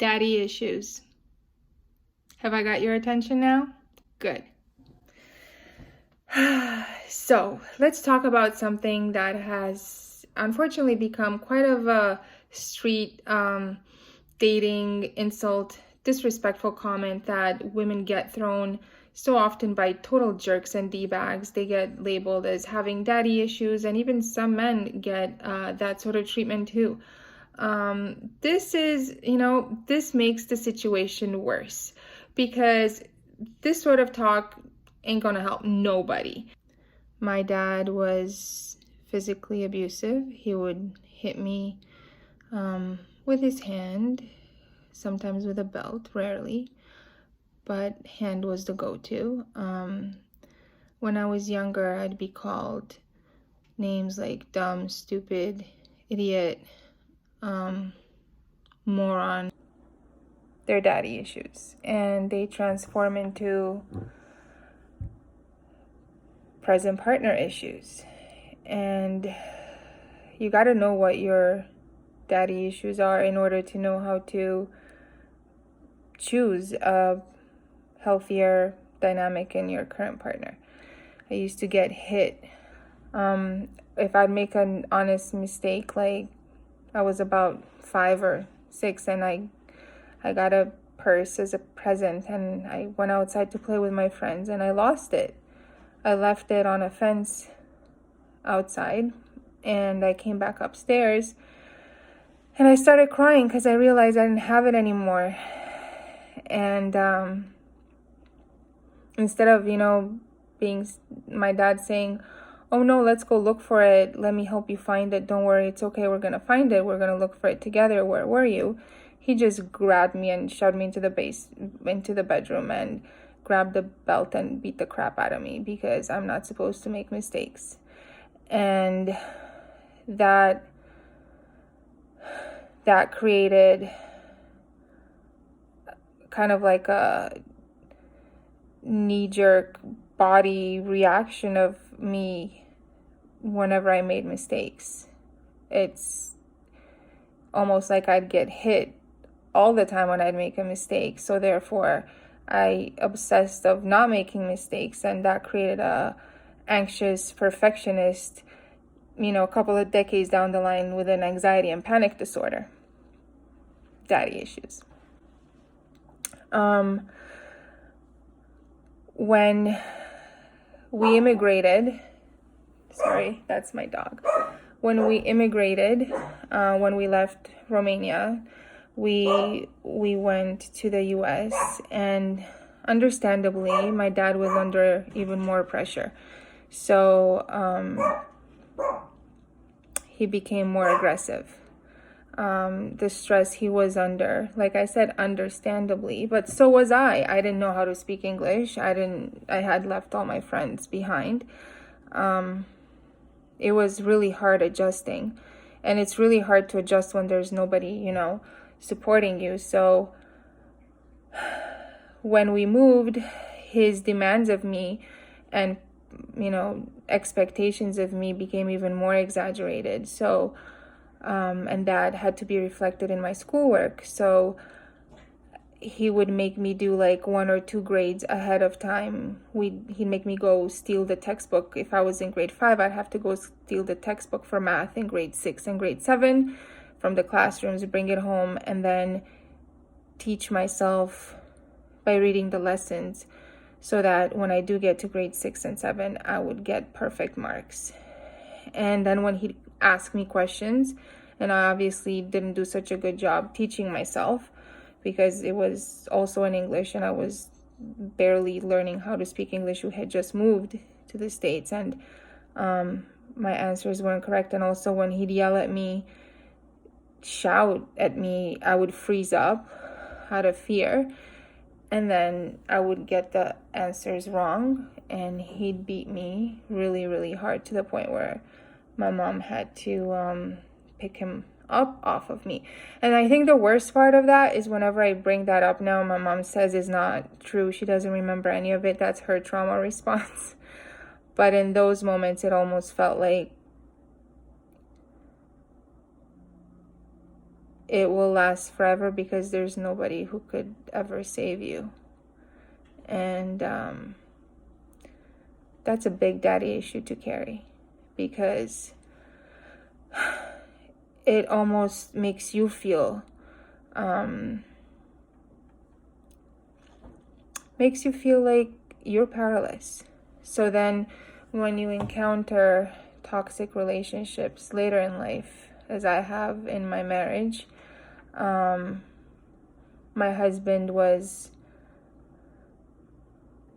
Daddy issues. Have I got your attention now? Good. So let's talk about something that has unfortunately become quite of a street dating insult, disrespectful comment that women get thrown so often by total jerks and D-bags. They get labeled as having daddy issues, and even some men get that sort of treatment too. This makes the situation worse because this sort of talk ain't gonna help nobody. My dad was physically abusive. He would hit me with his hand, sometimes with a belt, rarely, but hand was the go-to. When I was younger, I'd be called names like dumb, stupid, idiot, moron. They're daddy issues, and they transform into present partner issues. And you got to know what your daddy issues are in order to know how to choose a healthier dynamic in your current partner. I used to get hit. If I'd make an honest mistake, like I was about 5 or 6 and I got a purse as a present and I went outside to play with my friends and I lost it. I left it on a fence outside and I came back upstairs and I started crying because I realized I didn't have it anymore. And instead of, being my dad saying, "Oh no, let's go look for it. Let me help you find it. Don't worry, it's okay. We're going to find it. We're going to look for it together. Where were you?" He just grabbed me and shoved me into the bedroom and grabbed the belt and beat the crap out of me because I'm not supposed to make mistakes. And that created kind of like a knee-jerk body reaction of me whenever I made mistakes. It's almost like I'd get hit all the time when I'd make a mistake. So therefore, I obsessed of not making mistakes, and that created a anxious perfectionist, a couple of decades down the line with an anxiety and panic disorder. Daddy issues. When we immigrated, sorry, that's my dog. When we immigrated, when we left Romania, we went to the US, and understandably, my dad was under even more pressure. So he became more aggressive. The stress he was under, like I said, understandably, but so was I. I didn't know how to speak English. I had left all my friends behind. It was really hard adjusting, and it's really hard to adjust when there's nobody, supporting you. So when we moved, his demands of me and, expectations of me became even more exaggerated. So and that had to be reflected in my schoolwork. So he would make me do like 1 or 2 grades ahead of time. He'd make me go steal the textbook. If I was in grade 5, I'd have to go steal the textbook for math in grade 6 and grade 7 from the classrooms, bring it home, and then teach myself by reading the lessons so that when I do get to grade 6 and 7, I would get perfect marks. And then when he'd ask me questions, and I obviously didn't do such a good job teaching myself because it was also in English and I was barely learning how to speak English. We had just moved to the States, and my answers weren't correct. And also when he'd yell at me, shout at me, I would freeze up out of fear, and then I would get the answers wrong, and he'd beat me really, really hard to the point where my mom had to pick him up off of me. And I think the worst part of that is whenever I bring that up now, my mom says it's not true. She doesn't remember any of it. That's her trauma response. But in those moments, it almost felt like it will last forever because there's nobody who could ever save you. And that's a big daddy issue to carry, because it almost makes you feel like you're powerless. So then when you encounter toxic relationships later in life, as I have in my marriage, my husband was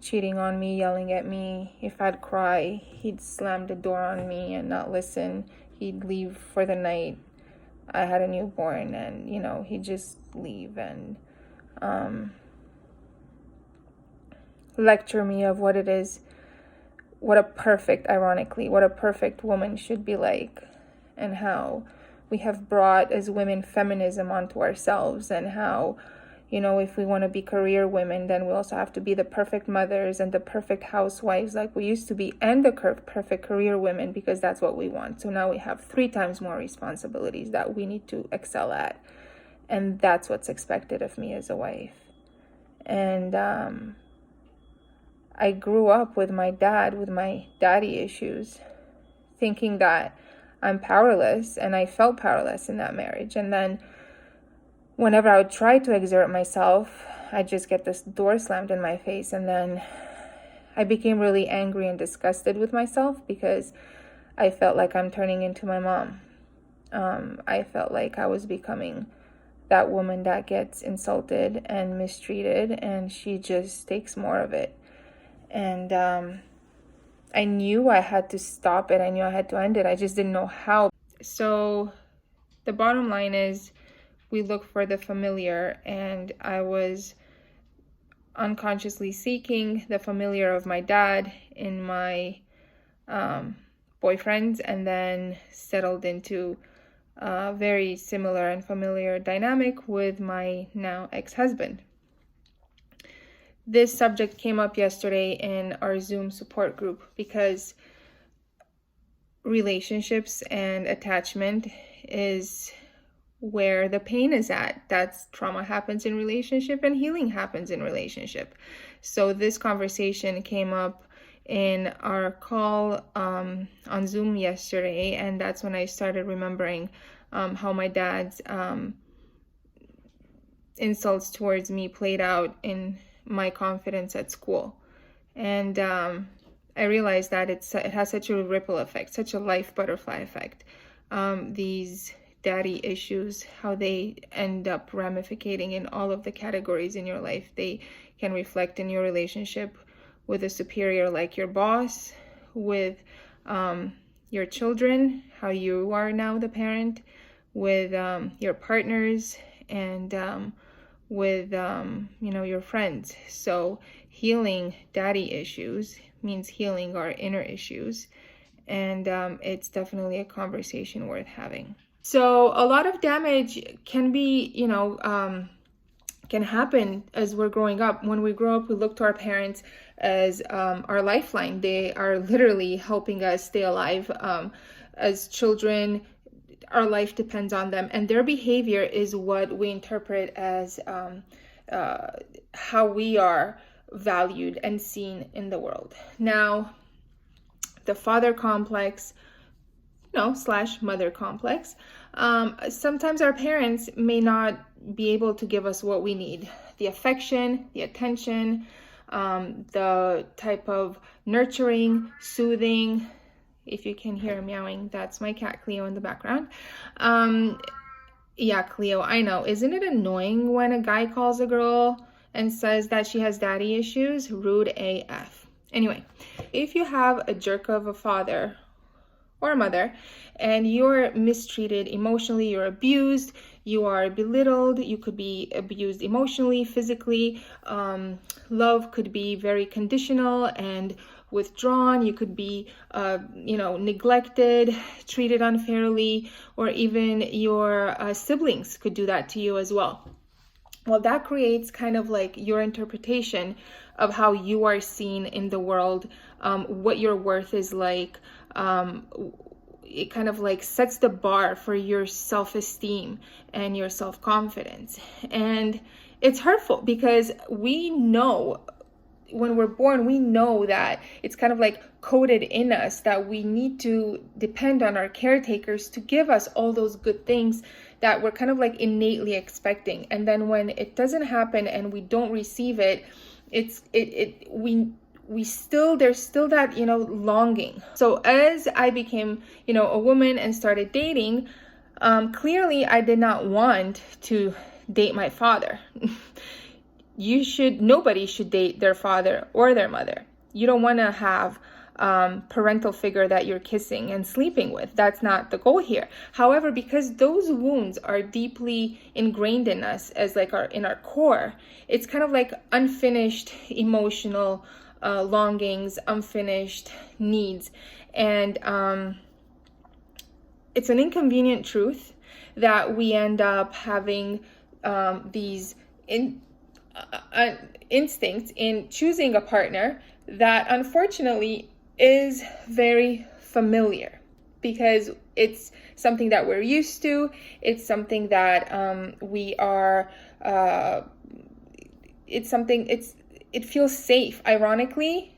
cheating on me, yelling at me. If I'd cry, he'd slam the door on me and not listen. He'd leave for the night. I had a newborn, and he'd just leave and lecture me of what it is, what a perfect woman should be like, and how we have brought as women feminism onto ourselves, and how if we want to be career women, then we also have to be the perfect mothers and the perfect housewives like we used to be, and the perfect career women, because that's what we want. So now we have 3 times more responsibilities that we need to excel at, and that's what's expected of me as a wife. And I grew up with my daddy issues, thinking that I'm powerless, and I felt powerless in that marriage. And then whenever I would try to exert myself, I'd just get this door slammed in my face. And then I became really angry and disgusted with myself, because I felt like I'm turning into my mom. I felt like I was becoming that woman that gets insulted and mistreated, and she just takes more of it. And I knew I had to stop it. I knew I had to end it. I just didn't know how. So the bottom line is, we look for the familiar, and I was unconsciously seeking the familiar of my dad in my boyfriends, and then settled into a very similar and familiar dynamic with my now ex-husband. This subject came up yesterday in our Zoom support group, because relationships and attachment is where the pain is at. That's trauma happens in relationship, and healing happens in relationship. So this conversation came up in our call on Zoom yesterday, and that's when I started remembering how my dad's insults towards me played out in my confidence at school. And I realized that it has such a ripple effect, such a life butterfly effect. These daddy issues, how they end up ramificating in all of the categories in your life. They can reflect in your relationship with a superior, like your boss, with your children, how you are now the parent, with your partners, and with your friends. So healing daddy issues means healing our inner issues, and it's definitely a conversation worth having. So a lot of damage can be, can happen as we're growing up. When we grow up, we look to our parents as our lifeline. They are literally helping us stay alive. As children, our life depends on them, and their behavior is what we interpret as how we are valued and seen in the world. Now, the father complex, / mother complex. Sometimes our parents may not be able to give us what we need. The affection, the attention, the type of nurturing, soothing. If you can hear meowing, that's my cat Cleo in the background. Yeah, Cleo, I know. Isn't it annoying when a guy calls a girl and says that she has daddy issues? Rude AF. Anyway, if you have a jerk of a father or a mother, and you're mistreated emotionally, you're abused, you are belittled, you could be abused emotionally, physically, love could be very conditional and withdrawn, you could be neglected, treated unfairly, or even your siblings could do that to you as well. Well, that creates kind of like your interpretation of how you are seen in the world, what your worth is like, it kind of like sets the bar for your self-esteem and your self-confidence. And it's hurtful because we know when we're born, we know that it's kind of like coded in us that we need to depend on our caretakers to give us all those good things that we're kind of like innately expecting. And then when it doesn't happen and we don't receive it, there's still that, longing. So as I became, a woman and started dating, clearly I did not want to date my father. Nobody should date their father or their mother. You don't want to have parental figure that you're kissing and sleeping with. That's not the goal here. However, because those wounds are deeply ingrained in us as like in our core, it's kind of like unfinished emotional longings, unfinished needs. And it's an inconvenient truth that we end up having these instincts in choosing a partner that unfortunately is very familiar, because it's something that we're used to. It's something that we are it feels safe. Ironically,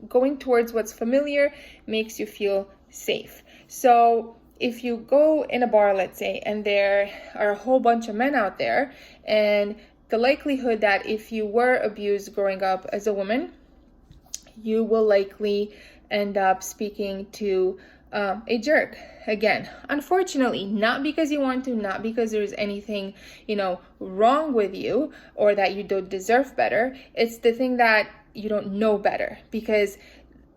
going towards what's familiar makes you feel safe. So if you go in a bar, let's say, and there are a whole bunch of men out there, and the likelihood that if you were abused growing up as a woman, you will likely end up speaking to a jerk. Again, unfortunately, not because you want to, not because there's anything, wrong with you or that you don't deserve better. It's the thing that you don't know better, because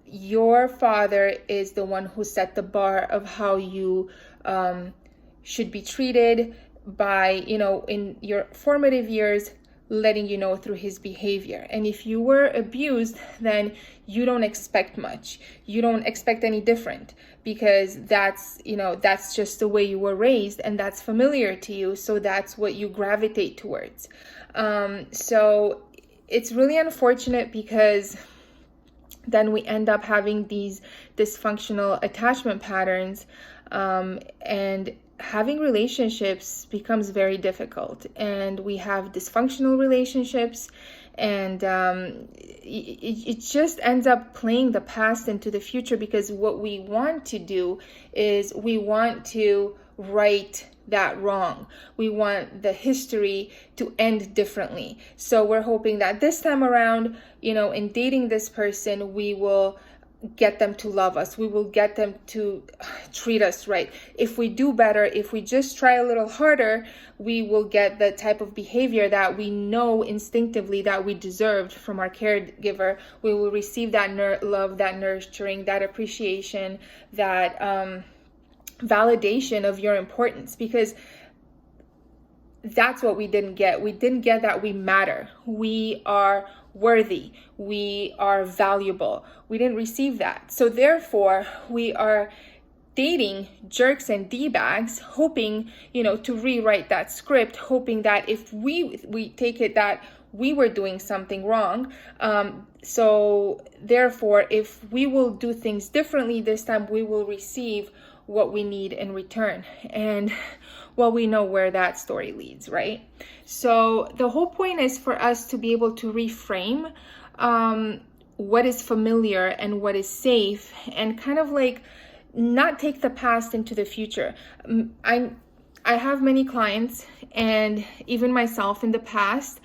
your father is the one who set the bar of how you should be treated by, in your formative years, letting you know through his behavior. And if you were abused, then you don't expect much. You don't expect any different, because that's just the way you were raised, and that's familiar to you. So that's what you gravitate towards. So it's really unfortunate, because then we end up having these dysfunctional attachment patterns, and having relationships becomes very difficult, and we have dysfunctional relationships, and it just ends up playing the past into the future, because what we want to do is we want to right that wrong. We want the history to end differently. So we're hoping that this time around, in dating this person, we will get them to love us. We will get them to treat us right. If we do better, if we just try a little harder, we will get the type of behavior that we know instinctively that we deserved from our caregiver. We will receive that love, that nurturing, that appreciation, that validation of your importance, because that's what we didn't get. We didn't get that we matter. We are worthy. We are valuable. We didn't receive that. So therefore, we are dating jerks and D-bags, hoping, to rewrite that script, hoping that if we take it that we were doing something wrong. So therefore, if we will do things differently this time, we will receive what we need in return. And well, we know where that story leads, right? So the whole point is for us to be able to reframe what is familiar and what is safe, and kind of like not take the past into the future. I have many clients, and even myself in the past,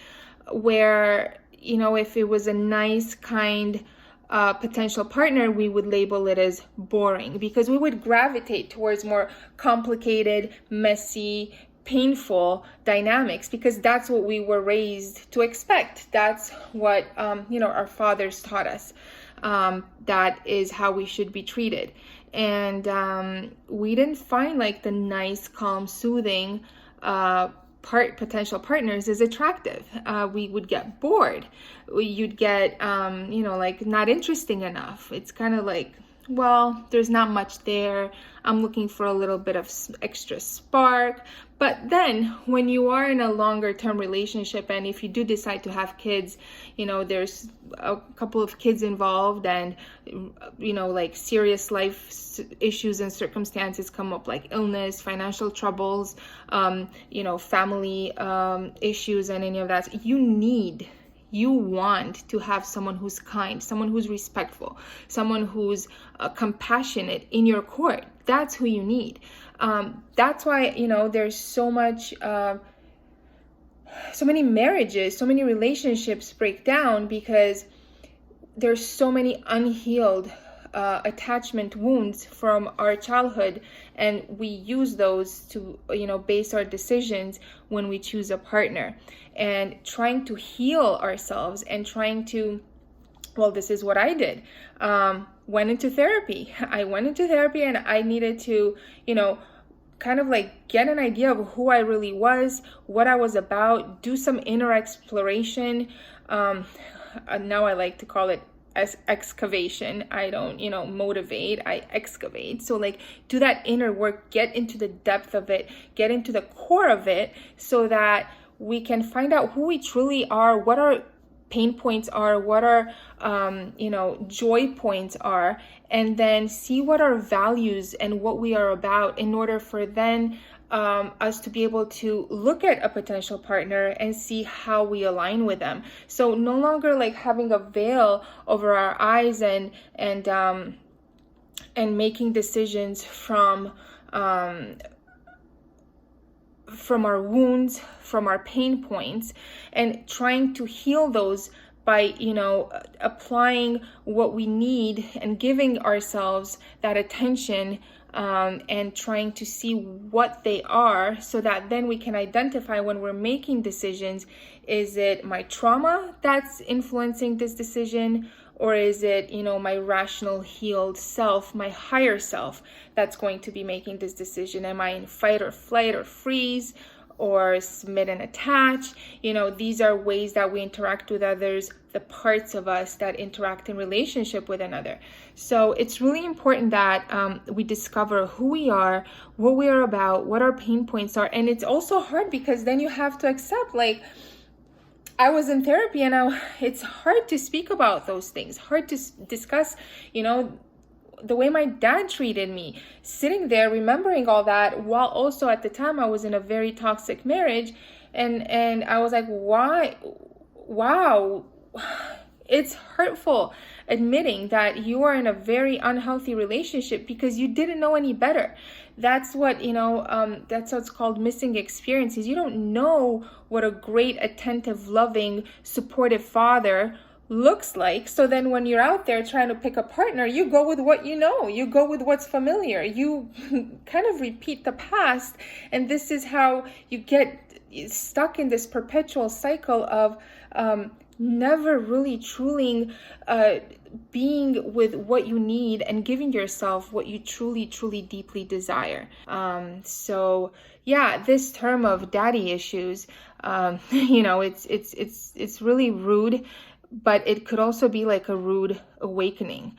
where, if it was a nice, kind, potential partner, we would label it as boring, because we would gravitate towards more complicated, messy, painful dynamics, because that's what we were raised to expect. That's what our fathers taught us. That is how we should be treated. And we didn't find like the nice, calm, soothing potential partners is attractive. We would get bored. You'd get, like not interesting enough. It's kind of like well, there's not much there. I'm looking for a little bit of extra spark. But then when you are in a longer term relationship, and if you do decide to have kids, there's a couple of kids involved, and, like serious life issues and circumstances come up, like illness, financial troubles, family issues, and any of that. You want to have someone who's kind, someone who's respectful, someone who's compassionate in your court. That's who you need. That's why, there's so many marriages, so many relationships break down, because there's so many unhealed attachment wounds from our childhood, and we use those to base our decisions when we choose a partner. And trying to heal ourselves and trying to, this is what I did. Went into therapy. I went into therapy, and I needed to kind of like get an idea of who I really was, what I was about, do some inner exploration. Now I like to call it as excavation. I don't, motivate, I excavate. So like do that inner work, get into the depth of it, get into the core of it, so that we can find out who we truly are, what our pain points are, what our, joy points are, and then see what our values and what we are about, in order for then us to be able to look at a potential partner and see how we align with them. So no longer like having a veil over our eyes and making decisions from our wounds, from our pain points, and trying to heal those by, applying what we need and giving ourselves that attention, and trying to see what they are, so that then we can identify when we're making decisions, is it my trauma that's influencing this decision? Or is it, my rational, healed self, my higher self, that's going to be making this decision? Am I in fight or flight or freeze or submit and attach? These are ways that we interact with others, the parts of us that interact in relationship with another. So it's really important that we discover who we are, what we are about, what our pain points are. And it's also hard, because then you have to accept, like, I was in therapy, and it's hard to speak about those things, hard to discuss, the way my dad treated me, sitting there remembering all that, while also at the time I was in a very toxic marriage. And I was like, why? Wow. It's hurtful admitting that you are in a very unhealthy relationship because you didn't know any better. That's what, that's what's called missing experiences. You don't know what a great, attentive, loving, supportive father looks like. So then when you're out there trying to pick a partner, you go with what you know, you go with what's familiar, you kind of repeat the past. And this is how you get stuck in this perpetual cycle of never really truly being with what you need and giving yourself what you truly, truly, deeply desire. So yeah, this term of daddy issues, it's really rude, but it could also be like a rude awakening.